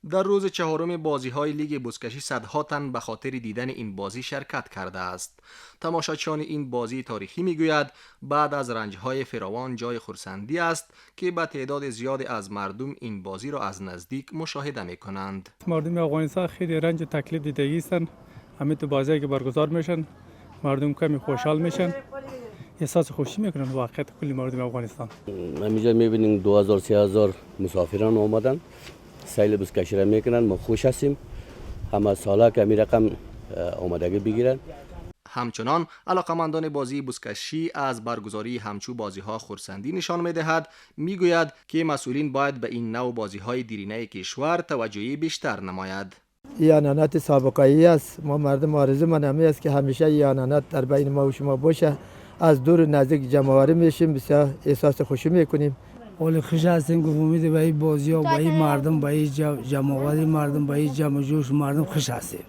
در روز چهارم بازی‌های لیگ بزکشی صدها تن به خاطر دیدن این بازی شرکت کرده است. تماشاچیان این بازی تاریخی میگوید بعد از رنج‌های فراوان جای خرسندی است که به تعداد زیاد از مردم این بازی را از نزدیک مشاهده می‌کنند. مردم افغانستان خیلی رنج و تکلیف دیده هستند. همین تو بازی که برگزار میشن مردم کمی خوشحال میشن، احساس خوشی میکنن. واقعیت کلی مردم افغانستان همینجا میبینیم 2000-3000 مسافران آمدن سیل بزکشی را میکنن. ما خوش هستیم، همه سالا که می رقم آمدگی بگیرن. همچنان علاقمندان بازی بزکشی از برگزاری همچو بازی‌ها خرسندی نشان می‌دهد. میگوید که مسئولین باید به این نوع بازی‌های دیرینه کشور توجهی بیشتر نماید. این عنعنات سابقه‌ای است. ما مردم آرزو من همی است که همیشه این عنعنات در بین ما و شما باشه. از دور و نزدیک جمع‌آوری میشیم، بسیار احساس خوشی میکنیم. ولی خوش هستیم که امید به این بازی و به این مردم، به این جمع‌آوری مردم، به این جمع جوش مردم خوش هستیم.